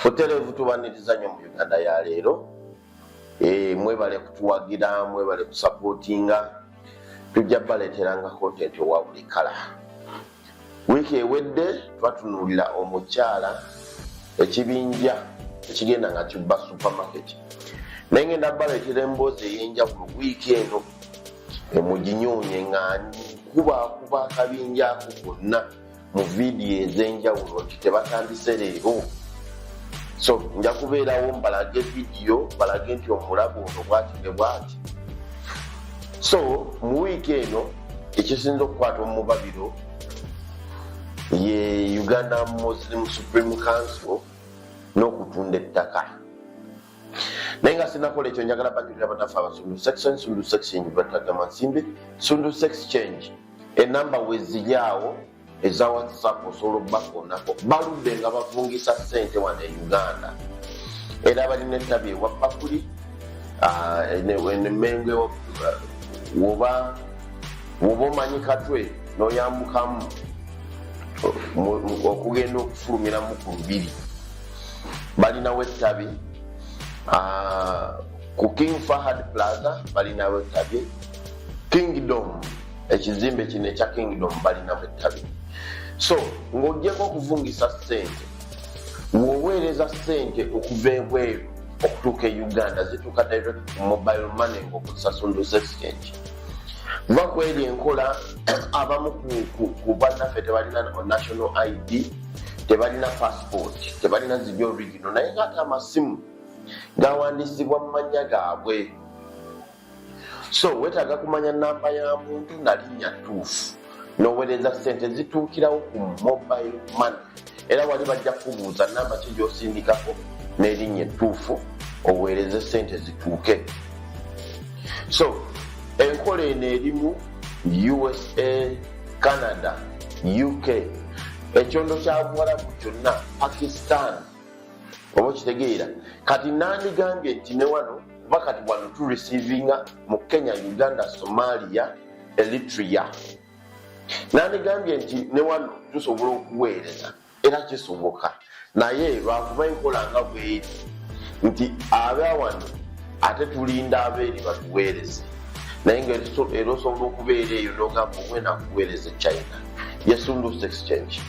Butereevu tubaniriza nnyo mu Uganda ya leero. Mwebale kutuwagira, mwebale kusapootinga. Tujja baleeteranga content owa buli kala. Wiiki ewedde twatunuulira omukyala ekibinja ekigenda nga kibba supermarket. Naye ngenda baleetera emboozi ey'enjawulo wiiki eno emuginyoonye nga kuba akabinja ako konna mu vidiyo ez'enjawulo nti tebatandise leero. So nja kubeerawo mbalage vidiyo balage nti omulabu ono bwati ne bwati. So mu wiiki eno ekisinza okukwata omubabiro ye Uganda Muslim Supreme Council n'okutunda ettaka. Naye nga sinakola ekyo njagala banjulira bannaffe abasundu section, Sundu section batagama nsimbi, Sundu sex change. Enamba we ziri awo eza WhatsApp osobola okubakoonako. Baludde nga bavungisa ssente wano e Uganda. Era balina ettabi ewa Pakuli, Mmengo woba omanyi Katwe n'oyambukamu okugenda okufulumiramu ku Lubiri. Balinawo ettabi ku King Fahad Plaza, balinawo ettabi. Kingdom, ekizimbe kino ekya Kingdom balinawo ettabi. So ng'oggyeko okuvungisa ssente, w'oweereza ssente okuva ebweru okutuuka e Uganda zituuka direct mobile money ng'okozesa Sundu exchange. Va kweri enkola abamu ku bannaffe tebalina national ID, tebalina passport, tebalina ziri original, naye ng'ate amasimu gawandiisibwa mu mannya gaabwe. So weetaaga kumanya namba ya muntu na linnya ttuufu n'oweereza ssente zituukirawo ku mobile money. Era wali bajja kubuuza namba ki gy'osindikako n'erinnya ettuufu oweereze ssente zituuke. So enkola eno erimu USA, Canada, UK, ekyondo kya Buwarabu kyonna, Pakistan. Oba kitegeera kati nandigambye nti ne wano kuba kati wano tureceivinga mu Kenya, Uganda, Somalia, Eritrea. Nandigambye nti ne wano tusobola okuweereza era kisoboka, naye lwakuba enkola nga bweri nti abawano ate tulinda abeeri batuweereze. Naye ng'era osobola okubeera eyo n'ogamba omwena akuweereze China, ye Sundu exchange.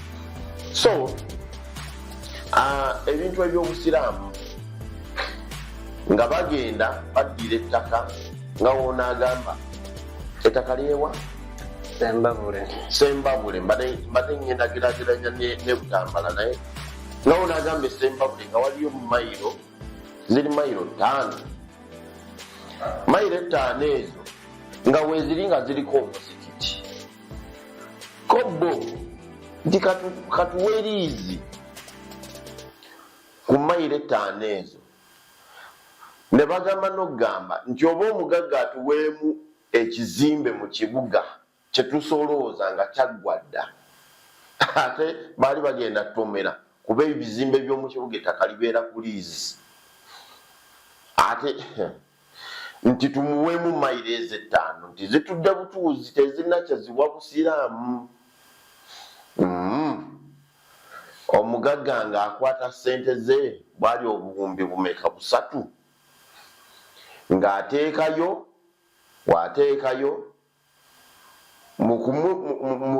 So ebintu eby'obusiraamu nga bagenda baddira ettaka nga wonaagamba ettaka lyewa Sembabule mbadde ngenda geraageranya ne Butambala, naye nga wonaagamba Sembabule nga waliyo mayiro ziri mayiro 5. Mayiro 5 ezo nga weeziri nga ziriko omuzikiti kobbo nti katuweriizi ku mayiro 5 ezo. Ne bagamba n'okugamba nti oba omugagga atuweemu ekizimbe mu kibuga kye tusolooza nga kyaggwa dda, ate baali bagenda tomera kuba ebizimbe by'omu kibuga ettaka libeera ku liizi, ate nti tumuweemu mayiro ezo 5 nti zitudde butuuzi tezirina kyeziwa busiraamu. Omugagga ng'akwata ssente ze bwali obuwumbi bumeka 3 ng'ateekayo waateekayo mu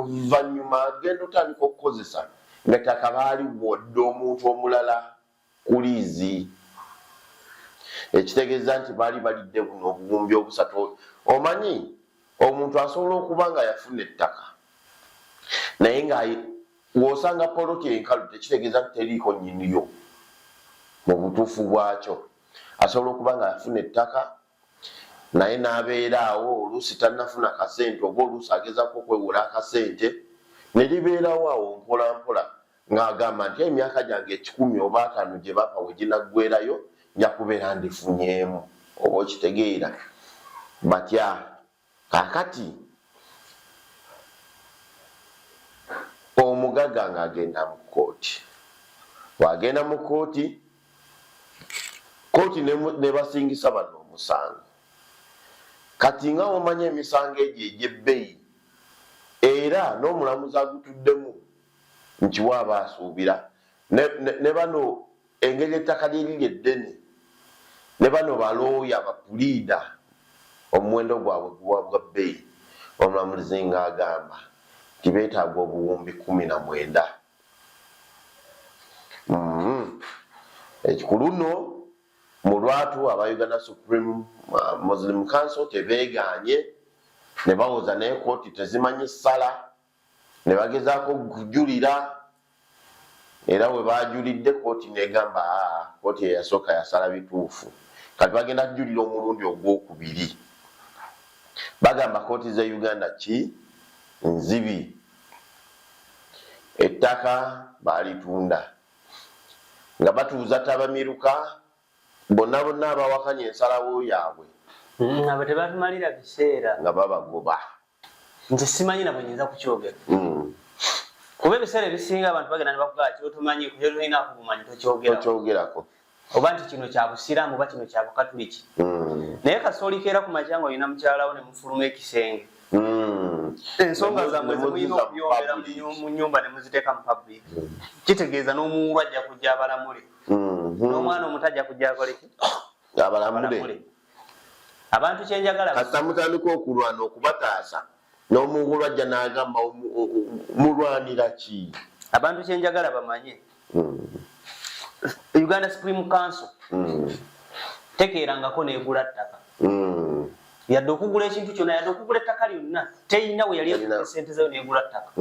luvannyuma agenda otandika okukozesa ng'ettaka baali bwodde omuntu omulala ku liizi, ekitegeeza nti baali balidde buno obuwumbi 3. Omanyi omuntu asobola okuba nga yafuna ettaka naye nga w'osanga poloti enkalu tekitegeeza nti teriiko nnyiniyo mu butuufu bwakyo. Asobola okuba nga yafuna ettaka naye n'abeera awo, oluusi tannafuna kasente oba oluusi agezaako okwewola akasente, ne libeerawo awo mpola mpola ng'agamba nti emyaka gyange 10 oba 5 gye bapa we ginaggwerayo nja kubeera ndifunyeemu. Oba okitegeera batya. Kaakati omugagga ng'agenda mu kooti, bw'agenda mu kooti, kooti ne basingisa bano omusango. Kati nga omanya emisango egyo egy'ebbeeyi era n'omulamuzi agutuddemu nti waaba asuubira ne bano engeri ettaka liri eddene ne bano balooya bapuliida omuwendo gwabwe guwa gwa bbeeyi omulamuzi ng'agamba nti beetaaga obuwumbi 19. Ekikulu nno mu lwatu aba Uganda Supreme Muslim Council tebeeganye ne bawoza naye kooti tezimanyi ssala ne bagezaako okujulira era we baajulidde kooti negamba kooti eyasooka yasala bituufu kati bagenda kujulira omulundi ogwokubiri. Bagamba kooti za Uganda ki nzibi, ettaka balitunda nga batuuza Tabamiruka bonna abawakanya ensalawo yaabwe nga tebabimalira biseera nga babagoba. Nze simanyi nabwe nyinza kukyogera kuba ebiseera ebisinga abantu bagenda ne bakugaa kiro tomanyi kyo tolina kubumanyi tokyogerako oba nti kino kya busiraamu oba kino kya bukatuliki. Naye kasooli keera ku makya nga olina mukyalawo ne mufuluma ekisenge ensonga zammwe zemulina okubyogera mu nnyumba ne muziteeka mu public kitegeeza n'omuwulu ajja kujja abalamule n'omwana omuto ajja kujja akoleki abalamule. Abantu kyenjagala kasita mutandika okulwana okubataasa n'omuwulu ajja n'agamba mulwanira ki. Abantu kyenjagala bamanye Uganda Supreme Council tekeerangako neegula ttaka yadde okugula ekintu kyonna yadde okugula ettaka lyonna teyina we yali ekugula sente zayo neegula ttaka.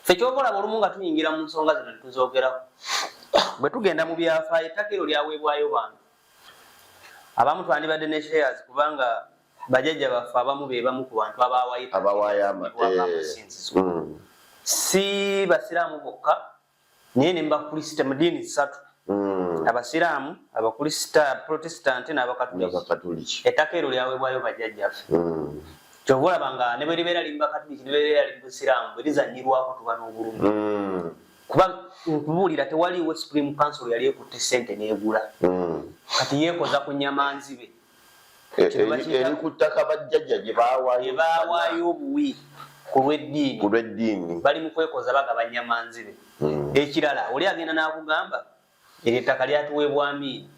Ffe kyobalaba olumu nga tuyingira mu nsonga zino ne tuzoogerako bwe tugenda mu byafaayo ettaka ero lyaweebwayo bantu abamu twandibadde ne shares kubanga bajjajja baffe abamu be bamu ku bantu abawaayo amasinzizo si basiraamu bokka naye ne mbakrista mu ddiini ssatu abasiraamu abakrista protestant n'abakatuliki. Ettaka ero lyaweebwayo bajjajjaffe kyova olaba nga ne bwe libeera limbakatuliki ne bwebeera libusiraamu bwe lizanyirwako tuba n'obulumi kuba nkubuulira tewaliwo Supreme Council yali ekutte ssente n'egula kati yeekoza ku nnyamanzibe eri ku ttaka bajjajja gye baawaayo obuwi ku lw'eddiini bali mu kwekoza bagaba nnyamanzibe. Ekirala oli agenda n'akugamba eryo ettaka lyatuweebwa Amini.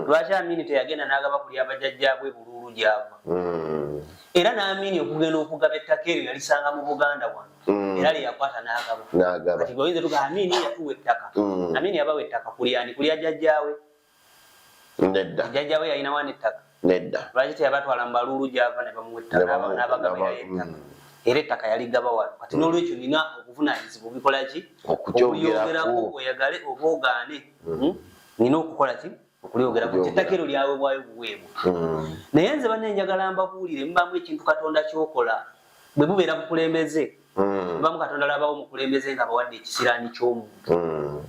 Lwaki Amini teyagenda n'agaba kuli abajjajjaabwe Buluulu gy'ava? Era n'Amini okugenda okugaba ettaka eryo yalisanga mu Buganda wano era lyeyakwata n'agaba. Kati oyinza tuga Amini yatuwa ettaka. Amini yabawa ettaka kulyani kulya jjajjaawe? Nedda. Jjajjaawe yalina wano ettaka? Nedda. Lwaki teyabatwala mu Baluulu gy'ava ne bamuwa ettaka n'abagabirayo ettaka? Era ettaka yaligaba wano. Kati n'olwekyo nina obuvunaanyizibwa obikola ki? Okulyogerako oyagale oba ogaane. Nina okukola ki? Okulyogerako. Ettaka ero lyaweebwayo buweebwa. Naye nze banne njagala mbabuulire mubamu ekintu Katonda ky'okola bwe bubeera bukulembeze. Mubamu Katonda labawo omukulembeze nga bawadde ekisiraani ky'omuntu.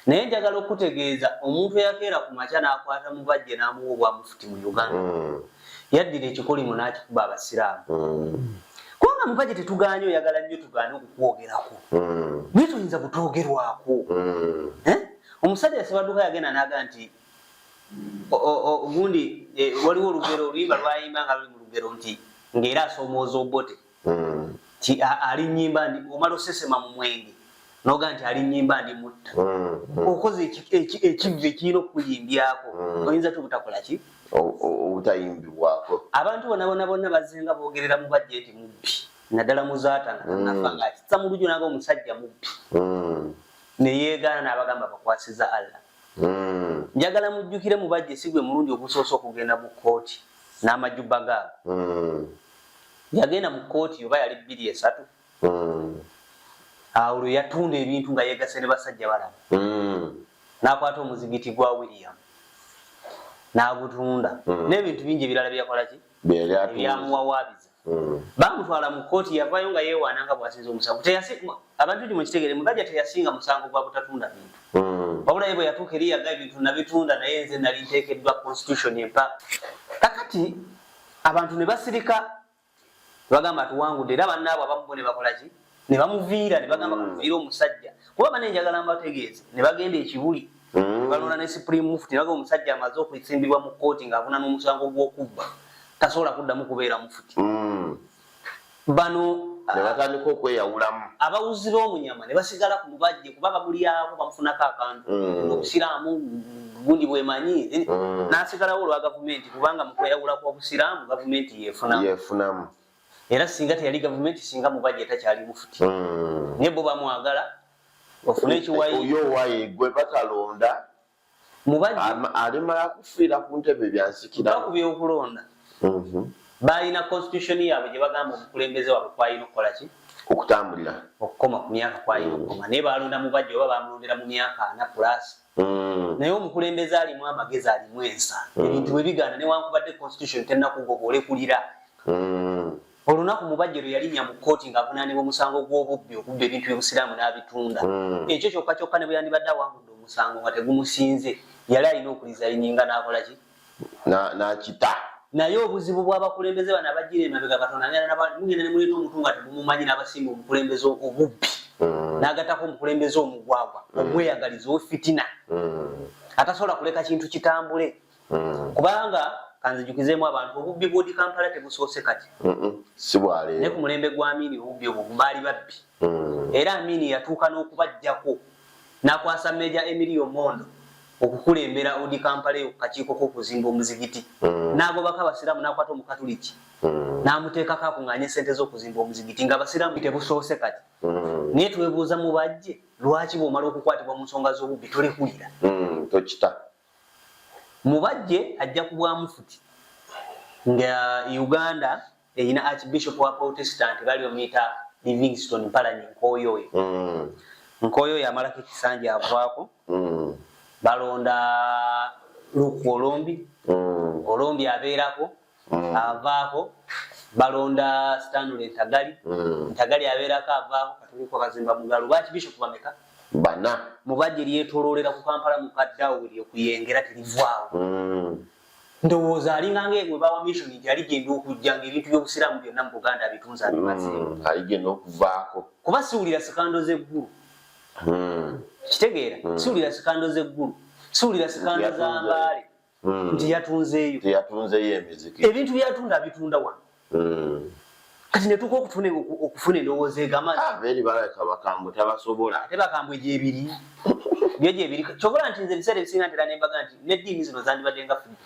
Naye njagala okutegeeza omuntu eyakeera ku makya n'akwata mubajje n'amuwa obwamufuti mu Uganda yaddira ekikolimu n'akikuba abasiraamu. Kubanga mubajje tetugaanye oyagala nnyo tugaane okukwogerako naye tuyinza butwogerwako. Omusajja Yasebadduka yagenda n'aga nti gundi waliwo olugero oluyimba lwayimba nga luli mu lugero nti ng'era asoomooza obote ti ali nnyimba ndi omala osesema mu mwenge noga nti ali nnyimba ndi mutta okoze ekivve ekirina okukuyimbyako oyinza tubutakola ki obutayimbibwako. Abantu bonna bazenga boogerera mu bajje nti mubbi naddala muzaatana nafa nga akitsa mu lujo naga omusajja mubbi ne yeegaana n'abagamba bakwasiza Allah. Njagala mujjukire mu bajje si gwe mulundi ogusoose okugenda mu kkooti n'amajjubba gaabo. Yagenda mu kkooti oba yali 2-3 awo lwe yatunda ebintu nga yeegase ne basajja balaba n'akwata omuzigiti gwa William n'agutunda n'ebintu bingi ebirala byakola ki ebyamuwawaabiza. Bamutwala mu kkooti yavaayo nga yeewaana nga bw'asinza omusango. Abantu gye mukitegere mubajja teyasinga musango gwa butatunda bintu wabula ye bwe yatuuka eri yaga ebintu nabitunda naye nze nali nteekeddwa constitution empa. Kakati abantu ne basirika bagamba tuwangudde era bannaabwe abamu ne bakola ki ne bamuviira ne bagamba kumuviira omusajja kuba bane njagala mbategeeze ne bagenda ekibuli balonda ne Supreme Mufti ne baga omusajja amaze okusimbibwa mu kkooti ng'avuna n'omusango gw'okubba tasobola kuddamu kubeera mufuti. Bano ne batandika okweyawulamu abawuzi b'omunyama ne basigala ku mubajje kuba babulyako bamufunako akantu obusiraamu gundi bwemanyi n'asigalawo olwa gavumenti kubanga mu kweyawula kw'obusiraamu gavumenti yeefunamu era singa teyali gavumenti singa mubajje takyali mufuti naye bo bamwagala ofune ekiwayi oyo wayi gwe batalonda mubajje alimala kufiira ku ntebe byansikira ku byokulonda balina constitution yaabwe gye bagamba omukulembeze waabwe kwalina okukola ki okutambulira okukoma ku myaka kwalina okukoma naye balonda mubajje oba bamulondera mu myaka 4 plus naye omukulembeze alimu amagezi alimu ensa ebintu bwe bigaana newankubadde constitution tennakugoba olekulira olunaku mubajje lwe yalinnya mu kkooti ng'avunaanibwa omusango gw'obubbi okubba ebintu by'obusiraamu n'abitunda ekyo kyokka kyokka ne bwe yandibadde awangudde omusango nga tegumusinze yali alina okulizayininga n'akola ki n'akita naye obuzibu bw'abakulembeze bano abajjira emabega Katonda mugenda ne muleeta omuntu nga temumumanyi n'abasimba omukulembeze obubbi n'agattako omukulembeze omugwagwa omweyagaliza ofitina atasobola kuleka kintu kitambule kubanga kanzijukizeemu abantu obubbi bw'odi Kampala tebusoose kati si bwaleero ne ku mulembe gwa Amini obubbi obwo baali babbi era Amini yatuuka n'okubajjako n'akwasa Meja Emilio Mondo okukulembera odi Kampala eyo kakiiko k'okuzimba omuzigiti n'agobako abasiraamu n'akwata omukatuliki n'amuteekako akuŋŋaanya sente z'okuzimba omuzigiti nga abasiraamu tebusoose kati naye twebuuza mubajje lwaki bw'omala okukwatibwa mu nsonga z'obubbi tolekulira tokita mubajje ajja ku bwamufuti nga Uganda eyina archbishop wa Protestant bali bamuyita Livingstone Mpalanyi Nkooyo yamalako ekisanja avaako balonda Luku Olombi abeerako avaako balonda Stanley Ntagali abeerako avaako katuliko kazimba mugalo lwaki bishop bameka bana mubajje lyetooloolera ku Kampala mu kaddawo lyokuyengera terivaawo ndowooza alinga ng'egwe bawa mission nti aligenda okujja ng'ebintu by'obusiraamu byonna mu Buganda abitunza abimazeewo aligenda okuvaako kuba siwulira sikando z'eggulu kitegeera siwulira sikando z'eggulu siwulira sikando za Mbaale nti yatunzeeyo emiziki ebintu byatunda abitunda wano kati ne tuka okufuna endowooza egamazi abeeri balabika bakambwe tabasobola ate bakambwe gyebiri byo gyebiri kyokola nti nze ebiseera ebisinga ntera nembaga nti n'eddiini zino zandibadde nga fudde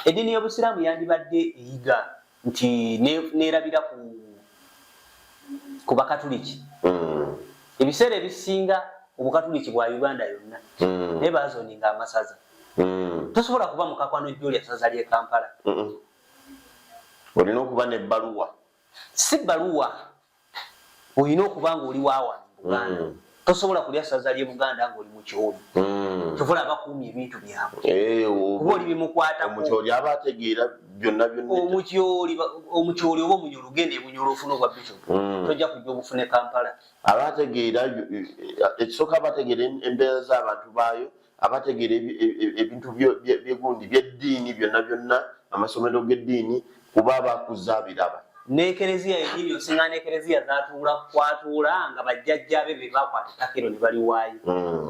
eddiini y'obusiraamu yandibadde eyiga nti neerabira ku bakatuliki ebiseera ebisinga obukatuliki bwa Uganda yonna naye bazoninga amasaza tosobola kuba mukakwano jjoli asaza ly'e Kampala olina okuba n'ebbaluwa si bbaluwa olina okuba ng'oli waawa mu Buganda tosobola kulya ssaza ly'e Buganda ng'oli mu kyoli tosobola abakuumya ebintu byabwe kuba oli bimukwatako omukyoli aba ategeera byonna omukyoli oba omunyolo ogenda ebunyolo ofuna obwa bishop tojja kujja obufune Kampala aba ategeera ekisooka aba ategeera embeera z'abantu baayo aba ategeera ebintu byegundi by'eddiini byonna amasomero g'eddiini kuba abakuza abiraba n'ekereziya eddiini osinga n'ekereziya zatuula kwatuula nga bajjajjabe be bakwata ettaka ne baliwaayo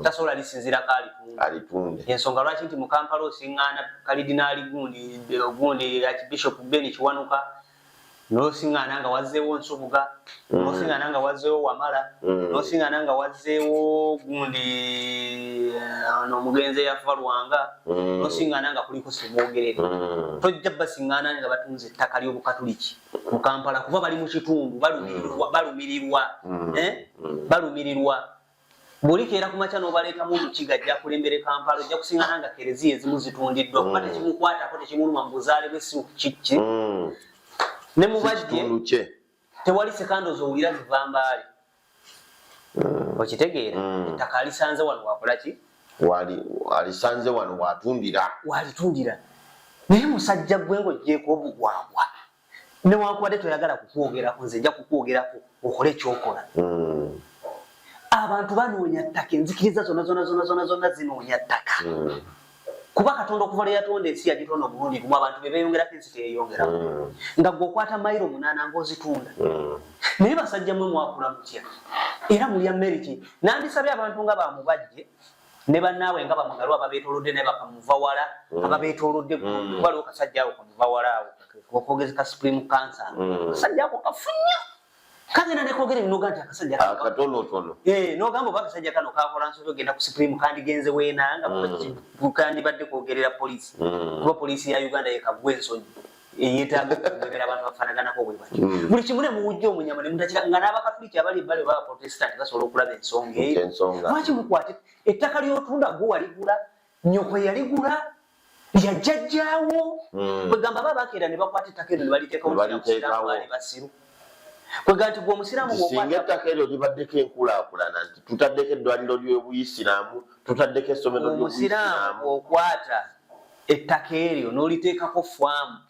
tasobola lisinzirako alitunde ensonga lwaki nti mu Kampala osiŋŋaana kalidinaali gundi Archbishop Ben Kiwanuka n'osiŋŋaana nga wazzeewo Nsubuga n'osiŋŋaana nga wazzeewo Wamala n'osiŋŋaana nga wazzeewo gundi n'omugenzi eyafa Lwanga n'osiŋŋaana nga kuliko Semwogerere tojja basiŋŋaana nga batunze ettaka ly'obukatuliki mu Kampala kuba bali mu kitundu balumirirwa bw'olikeera ku makya n'obaleetamu olukiga ajja kulembera Kampala ojja kusiŋŋaana nga kereziya ezimu zitundiddwa kuba tekimukwatako tekimuluma mu buzaale bw'essimu kiki ne mubajje tewali sekando zowulira ziva Mbaale okitegeera ettaka alisanze wano wakola ki alisanze wano walitundira naye musajja gwe ng'oggyeko obugwagwa newankubadde toyagala kukwogerako nze nja kukwogerako okole ekyokola abantu banoonya ttaka enzikiriza zonna zinoonya ttaka kuba Katonda okuva lwe yatonda ensi yagitonda omulundi gumu abantu be beeyongerako ensi teyeyongeramu nga gwe okwata mayiro 8 ng'ozitunda naye basajja mwe mwakula mutya era mulya mmere ki nandisabye abantu nga bamubajje ne bannaawe nga bamugalo ababeetoolodde naye bakamuva wala ababeetoolodde waliwo kasajja awo kamuva wala awo okogezi ka supreme cancer kasajja ako kafu nnyo kagenda nekogere binoga nti akasajja akatono nogamba oba akasajja kano kakola nsobi ogenda ku supreme kandigenze weenanga kandibadde kwogerera poliisi kuba poliisi ya Uganda yekagwa ensonyi eyetaaga okugoberera abantu bafaanaganako bwe bati buli kimu ne muwujja omunyama ne mutakira nga n'abakatuliki abali ebbali oba abaprotestant basobola okulaba ensonga eyo lwaki mukwate ettaka ly'otunda gwe waligula nnyoko yaligula lyajjajjaawo kwegamba baba bakeera ne bakwata ettaka eryo ne baliteekawo ali basiru kwegamba nti gwe omusiraamu singa ettaka eryo libaddeko enkulaakulana nti tutaddeko eddwaliro ly'obuyisiraamu tutaddeko essomero omusiraamu okwata ettaka eryo n'oliteekako faamu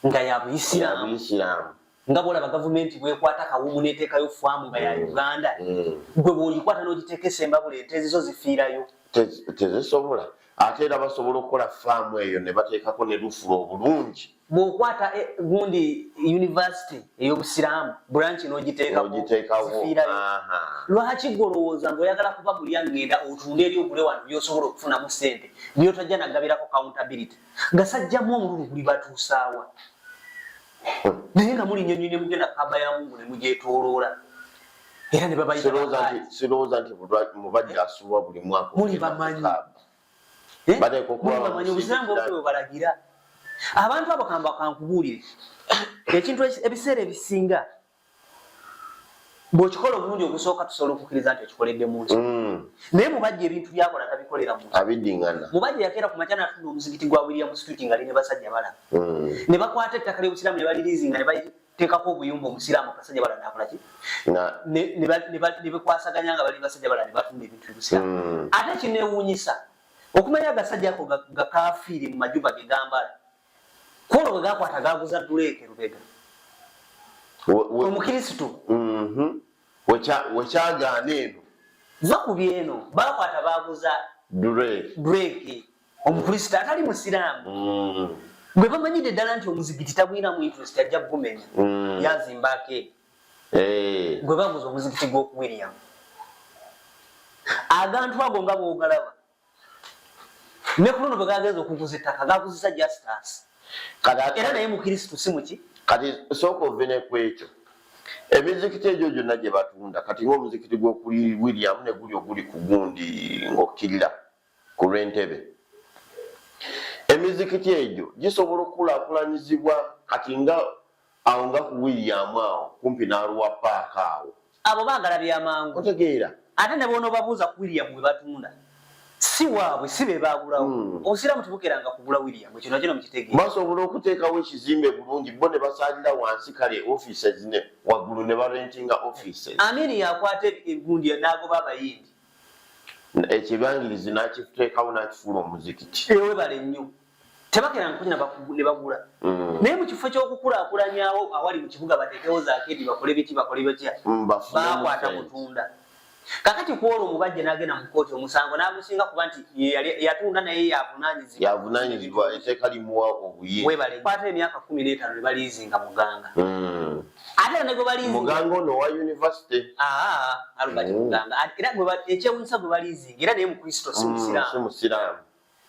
nga ya buyisiraamu nga bwolaba gavumenti bwekwata kawumu neteekayo faamu nga ya Uganda gwe bwolikwata n'ogiteeka esembabule ente ezizo zifiirayo tezisobola ate era basobola okukola faamu eyo ne bateekako ne lufulo obulungi bw'okwata gundi university ey'obusiraamu branch n'ogiteekawo zifiirayo lwaki golowooza ng'oyagala kuba mulya ngenda otunde eri ogule wano byosobola okufunamu ssente byotajja nagabirako accountability nga sajjamu omululu guli batuusaawa naye nga muli nnyonyi ne mugenda kaba ya Mungu ne mugyetooloola era ne babayisirowooza nti mubajja asuubwa buli mwaka muli bamanyi obusiraamu obwe bwe balagira abantu abo kamba kankubuulire ekintu ebiseera ebisinga bw'okikola omulundi ogusooka tusobola okukkiriza nti okikoledde mu nsi naye mubajja ebintu byakola tabikolera mu abiddingana mubajja yakeera ku makya n'atunda omuzikiti gwa William Street nga ali ne basajja balaba ne bakwata ettaka ly'obusiraamu ne baliriizinga ne bateekako obuyumba omusiraamu akasajja balaba nakola ki ne bekwasaganya nga bali basajja balaba ne batunda ebintu by'obusiraamu ate kineewuunyisa okumanya agasajja ako gakafiiri mu majuba ge gambala kwolwo bwe gakwata gaguza Drake Lubega omukirisitu wekyagaana eno zakubye eno bakwata baguza Drake omukristo atali musiraamu bwe bamanyidde ddala nti omuzigiti tagwinamu interest ajja gumenya yazimbako gwe baguza omuzigiti gw'oku William agantu ago nga bw'ogalaba ne ku luno bwe gagenza okuguza ettaka gaguzisa Justus era naye mukristo si muki kati sooka ovene ku ekyo emizikiti egyo gyonna gye batunda kati ng'omuzikiti gw'okuli William ne guli oguli ku gundi ng'okkirira ku lw'entebe emizikiti egyo gisobola okukulaakulanyizibwa kati nga awo nga ku William awo kumpi n'aluwa paaka awo abo baagala byamangu otegeera ate ne bw'onoobabuuza ku William bwe batunda si waabwe si be baagulawo obusiraamu tebukeranga kugula William ekyo nakyo mukitegeera basobola okuteekawo ekizimbe bulungi bo ne basaalira wansi kale offices ne waggulu ne barentinga offices Amini yakwata egundi n'agoba abayindi ekibangirizi n'akiteekawo n'akifuula omuzikiti ewe bale nnyo tebakeranga kunyina ne bagula naye mu kifo ky'okukulaakulanyawo awali mu kibuga bateekewo zaakedi bakole biki bakole batya bakwata kutunda kakati kwolwo omubajja n'agenda mu kkooti omusango n'agusinga kuba nti yatunda naye yavunaanyizibwa etteeka limuwa obuyinza webale kwata emyaka 15 ne baliizinga muganga ate ne gwe baliizinga muganga ono wa university Albert muganga era ekyewunyisa gwe baliizinga era naye mukristo si musiraamu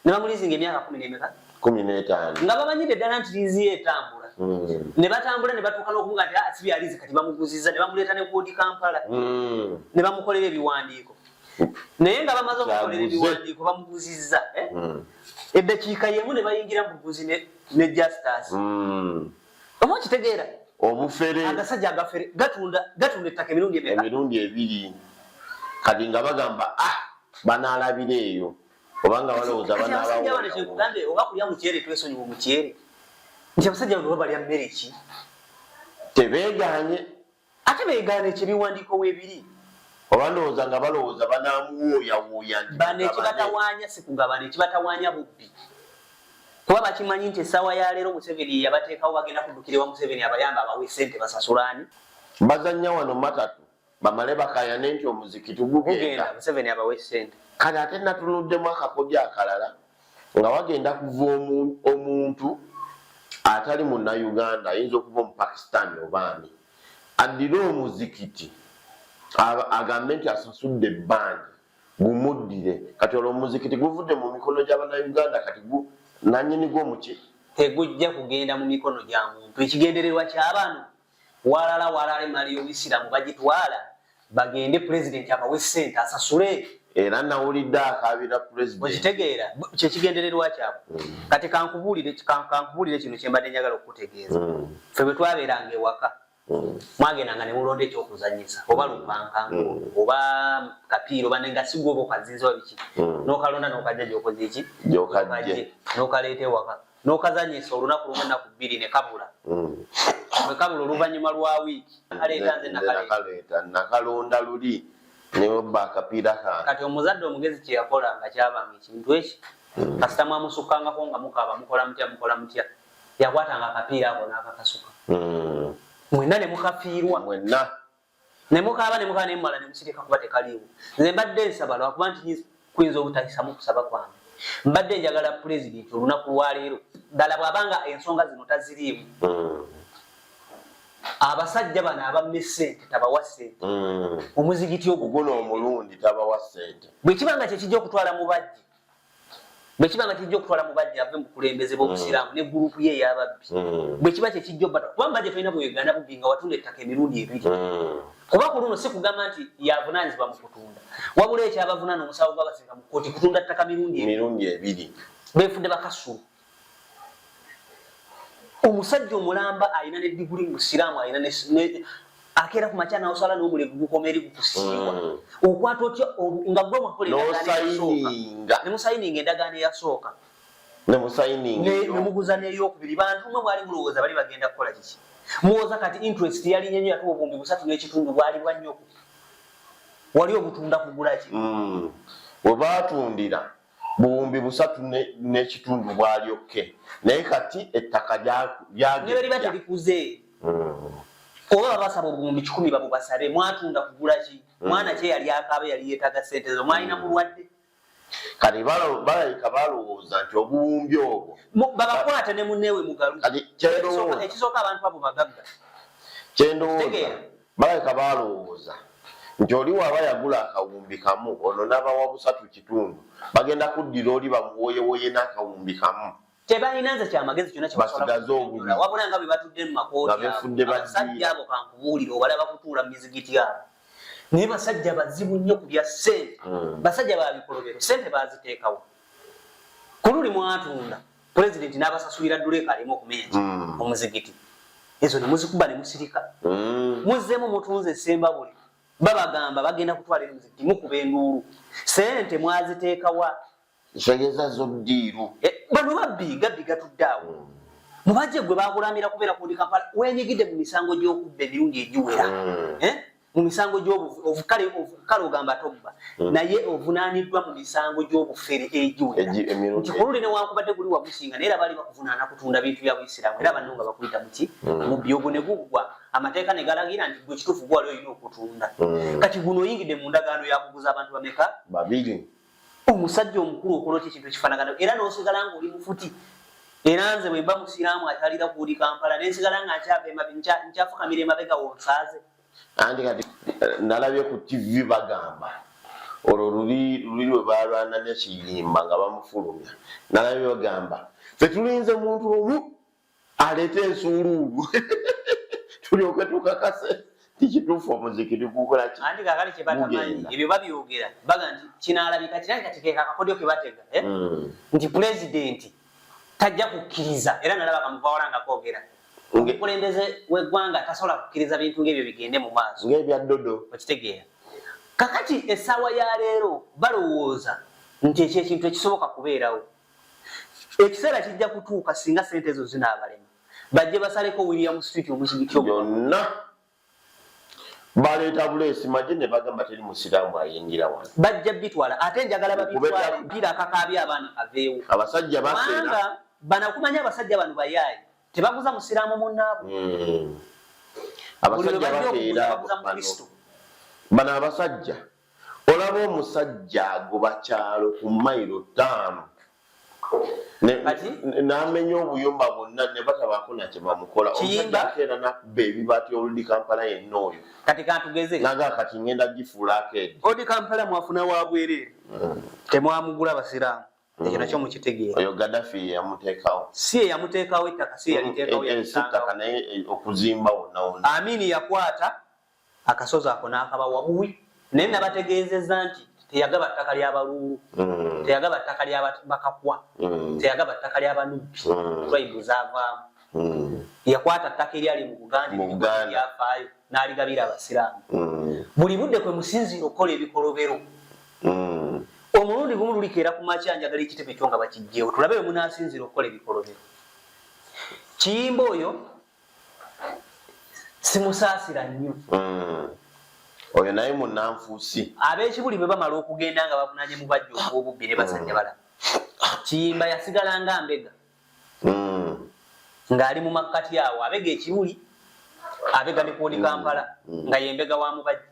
ne bamuliizinga emyaka 15 nga bamanyidde ddala nti liizi ye etambula ne batambula ne batuuka n'okuvuga nti si byaliizi kati bamuguzizza ne bamuleeta ne koodi Kampala ne bamukolera ebiwandiiko naye nga bamaze okukolera ebiwandiiko bamuguzizza eddakiika yemu ne bayingira mu buguzi ne Justus oba okitegeera obufere agasajja agafere gatunda ettaka emirundi ebiri kati nga bagamba banaalabira eyo obanga balowooza banaabakugambe oba kulya mukyere twesonyiwa omukyere nti abasajja bano babalya mmere ki tebeegaanye ate beegaana ekyebiwandiiko weebiri oba ndowooza nga balowooza banaamuwooyawooya bano ekibatawaanya si kugabana ekibatawaanya bubbi kuba bakimanyi nti essaawa ya leero Museveni yabateekawo bagenda kuddukira ewa Museveni abayamba abawe ssente basasulaani bazannya wano matatu bamale bakayane nti omuzikiti gugenda Museveni abawe ssente kale ate natunuddemu akakodya akalala nga wagenda kuva omuntu atali munnayuganda ayinza okuva mu Pakistan obaani addire omuzikiti agambe nti asasudde ebbanja gumuddire kati olwo omuzikiti guvudde mu mikono gy'abannayuganda kati nannyini gwo muki tegujja kugenda mu mikono gya muntu ekigendererwa ky'abano walala Mario Isiramu bagitwala bagende president abawe ssente asasule era nawulidde akabira president okitegeera kyekigendererwa kyabwe kati kankubuulire kino kyembadde njagala okutegeeza ffe bwe twabeeranga ewaka mwagendanga ne mulonda ekyokuzanyisa oba lupankango oba kapiira oba nenga sigwa oba okazinza oba biki n'okalonda n'okajja gyokoze eki n'okaleeta ewaka n'okazanyisa olunaku lumu ennaku 2 ne kabula bwe kabula oluvannyuma lwa wiiki aleeta nze nakalonda luli nebba akapiira kange kati omuzadde omugezi kye yakolanga kyabanga ekintu eki kasita mwamusukkangako nga mukaaba mukola mutya yakwatanga akapiira ako n'akakasuka mwenna ne mukafiirwa ne mukaaba ne mumala ne musirika kuba tekaliiwo nze mbadde nsaba lwakuba nti kuyinza obutayisamu kusaba kwange mbadde njagala pulezidenti olunaku lwaleero ddala bw'abanga ensonga zino taziriimu abasajja bano abamme ssente tabawa ssente omuzigiti oguguno omulundi tabawa ssente bwe kibanga kyekijja okutwala mu bajja ave mu kulembeze b'obusiraamu ne gurupu ye ey'ababbi bwe kiba kyekijja kuba mbajja tolina bweganda bubbi nga watunda ettaka emirundi 2 kuba ku luno si kugamba nti yavunaanyizibwa mu kutunda wabula ekyabavunaana omusawo gwabasinga mu kkooti kutunda ttaka mirundi 2 beefudde bakasulu omusajja omulamba alina ne diguli mu busiraamu alina akeera ku makya n'osala n'omulevu gukoma eri gukusiibwa okwata otya nga gwe ne musayininga endagaano eyasooka ne muguza n'eyokubiri bantu mwe mwali mulowooza bali bagenda kukola kiki muwooza kati interest yali nyenyo yatuwa obumbi 3.5 bwali bwa nnyoko wali obutunda kugula ki bwe baatundira buwumbi 3.5 bwali okke naye kati ettaka lyageriba terikuze oba basaba obuwumbi 10 babubasabe mwatunda kugula ki mwana kye yali akaaba yali yeetaga ssente zo mwalina mulwadde kati balayika balowooza nti obuwumbi obwo babakwate ne munneewe mugalu ekisooka abantu abo bagagga kyendowooza balayika balowooza nti oli waaba yagula akawumbi kamu ono n'abawa 3.5 bagenda kuddira oli bamuwoyewoye n'akawumbi kamu tebalina nze kyamagezi kyonna basigaze obubi wabula nga bwe batudde mu makooti abasajja abo kankubuulira obalaba kutuula mu mizigiti abo naye basajja bazibu nnyo ku bya ssente basajja babikolobero ssente baziteekawo ku luli mwatunda pulezidenti n'abasasulira dduleka aleme okumenya omuzigiti ezo ne muzikuba ne musirika muzzeemu mutunze essembabule babagamba bagenda kutwala emizigiti mukuba enduulu ssente mwaziteekawa segeza zoddiiru bano babbi gatudde awo mubajje gwe bakulamira kubeera kundi Kampala wenyigidde mu misango gy'okubba emirundi egiwera mu misango gy'obukale ogamba tobba naye ovunaaniddwa mu misango gy'obufere egiwera nti kululi newankubadde guli wagusinga naye era baali bakuvunaana kutunda bintu bya Buisiraamu era banno nga bakuyita muki mu byogo ne guggwa amateeka ne galagira nti gwe kituufu gwali olina okutunda kati guno oyingidde mu ndagaano yakuguza abantu bameka 2 omusajja omukulu okola otya ekintu ekifaanagana era n'osigala nga oli mufuti era nze bwe mba musiraamu akyalira kuwuli Kampala nensigala nga nkyafukamira emabega wonsaaze andi kati nalabye ku TV bagamba olwo luli lwe balwana n'ekiyimba nga bamufulumya nalabye bagamba ffe tulinze muntu omu aleeta ensuuluulu tulyoke tukakase tikituufu omuzikiti gukola ki andi kakali kye batamanyi ebyo babyogera baga nti kinaalabika kirali kategeeka akakodyo ke batega nti pulezidenti tajja kukkiriza era nalaba kamuvawala nga koogera omukulembeze w'eggwanga tasobola kukkiriza bintu ng'ebyo bigende mu maaso ng'ebya ddodo okitegeera kakati essaawa ya leero balowooza nti ekyo ekintu ekisoboka kubeerawo ekiseera kijja kutuuka singa ssente ezo zinaabalema bajje basaleko William Street omuzigiti byonna baleeta buleesi majje ne bagamba teri musiraamu ayingira wano bajja bitwala ate njagala babitwala mpira akakaabye abaana kaveewo abasajja baseera banakumanya abasajja bano bayaayi tebaguza musiraamu munnaabwe abasajja baseera bano abasajja olaba omusajja agoba kyalo ku mayiro 5 n'amenya obuyumba bwonna ne batabaako nakye bamukola omusajja akeera nakubba ebibaati oludi Kampala yenna oyo kati kantugeze naga kati ngenda gifuula akeedi odi Kampala mwafuna wa bwereere temwamugula basiraamu ekyo nakyo mukitegeera. Oyo Gaddafi yamuteekawo. Si yamuteekawo ettaka, si yaliteekawo ettaka naye okuzimba wonna. Amin yakwata akasozi ako n'akabawa buwi, naye nabategeezezza nti teyagaba ttaka ly'abaluulu, teyagaba ttaka ly'abakakwa, teyagaba ttaka ly'abanubbi, tribe zaavaamu. Yakwata ttaka eryali mu Buganda lyafaayo n'aligabira abasiraamu. Buli budde kwe musinziira okukola ebikolobero. Omulundi gumu lulikeera ku makya njagala ekitebe kyo nga bakijjeewo tulabe bwe munaasinziira okukola ebikolobero. Kiyimba oyo simusaasira nnyo. Oyo naye munnanfuusi. Ab'ekibuli bwe bamala okugenda nga bavunanye mu bajja obw'obubbi ne basajja balaba. Kiyimba yasigala nga mbega. Ng'ali mu makkati awo abega ekibuli, abega ne Port Kampala nga yembega wa mubajja.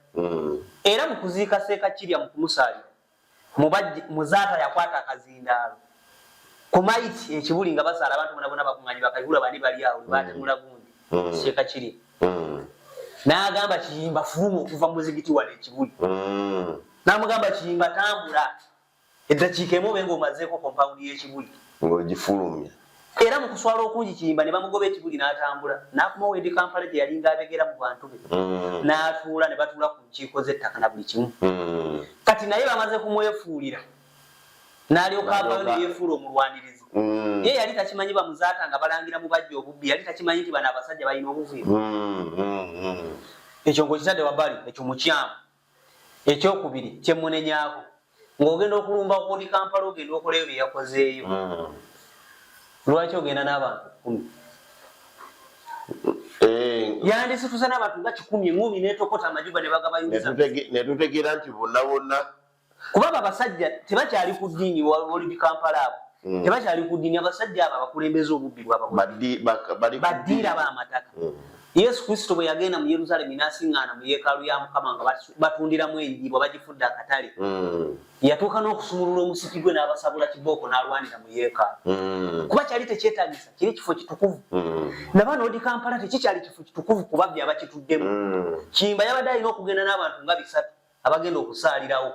Era mu kuziika Seeka Kirya mu kumusaalira muzaata yakwata akazindaalo ku maiti ekibuli nga basaala abantu bonna bakuŋŋaanyi bakayihula bani bali awo baatemula gundi Seeka Kirya. N'agamba Kiyimba fuluma okuva mu muzigiti wano ekibuli. N'amugamba Kiyimba tambula eddakiika emu obe ng'omazeeko kompawundi y'ekibuli. Ng'ogifulumya. Era mu kuswala okungi Kiyimba ne bamugoba ekibuli n'atambula. N'akomawo edi Kampala gye yalinga abegera mu bantu be. N'atuula ne batuula ku nkiiko z'ettaka na buli kimu. Kati naye bamaze kumwefuulira. N'alyoka avaayo ne yeefuula omulwanirizi. Ye yali takimanyi bamuzaata nga balangira mu bajja obubbi, yali takimanyi nti bano abasajja balina obuvuyo. Ekyo ng'okitadde wabbali, ekyo mukyamu. Ekyokubiri kyemunenyaako. Ng'ogenda okulumba ku Kampala ogenda okolayo bye yakozeeyo. Lwaki ogenda n'abantu 10? Yandisituza n'abantu nga 10 ngumi n'etokota amajuba ne bagabayuza. Ne tutegeera nti bonna bonna. Kubanga abasajja tebakyali ku ddiini w'oli Kampala abo. Tebakyali ku ddiini abasajja abo abakulembeze obubbi baddiira b'amataka. Yesu Kristo bwe yagenda mu Yerusaalemi n'asiŋŋaana mu yeekaalu ya Mukama nga batundiramu enjiibwa bagifudde akatale. Yatuuka n'okusumulula omusiki gwe n'abasabula kibooko n'alwanira mu yeekaalu. Kuba kyali tekyetaagisa, kiri kifo kitukuvu. Nabano odi Kampala tekikyali kifo kitukuvu ku babbi abakituddemu. Kiyimba yabadde alina okugenda n'abantu nga 3 abagenda okusaalirawo.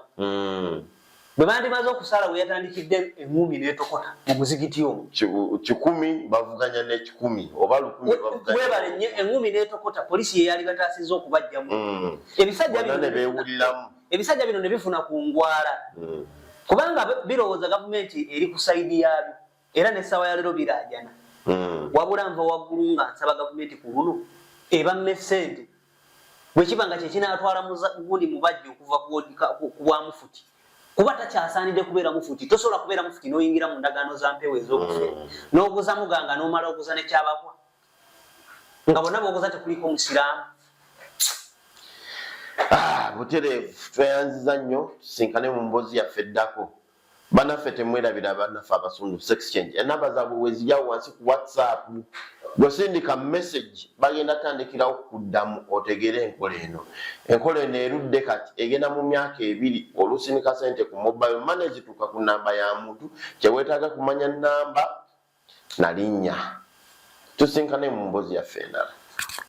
Bwe bandimaze okusaala we yatandikidde engumi n'etokota mu muzigiti omwo. 10 bavuganya ne 10 oba 10 bavuganya. Webale nnyo engumi n'etokota polisi ye yali bataasizza okubajjamu. Ebisajja bino ne bifuna ku ngwala. Kubanga birowooza gavumenti eri ku sayidi yabyo era n'essaawa ya leero biraajana. Wabula nva waggulu nga nsaba gavumenti ku luno ebamme ssente bwe kiba nga kye kinaatwala gundi mubajja okuva ku bwamufuti. Kuba takyasaanidde kubeera mufuti, tosobola kubeera mufuti n'oyingira mu ndagaano za mpewo ez'okufa. N'oguza muganga n'omala oguza nekyabakwa. Nga bonna b'oguza tekuliko musiraamu. Butereevu tweyanziza nnyo tusinkane mu mboozi yaffe eddako. Bannaffe temwerabira bannaffe abasundu Sexchange. Enamba zaabwe wezijjawo wansi ku WhatsApp. Gwesindika message bagenda tandikirawo kuddamu otegere enkola eno. Enkola eno erudde kati egenda mu myaka 2 olusinika sente ku mobile money zituuka ku namba ya muntu kyeweetaaga kumanya namba na linnya. Tusinkane mu mboozi yaffe endala.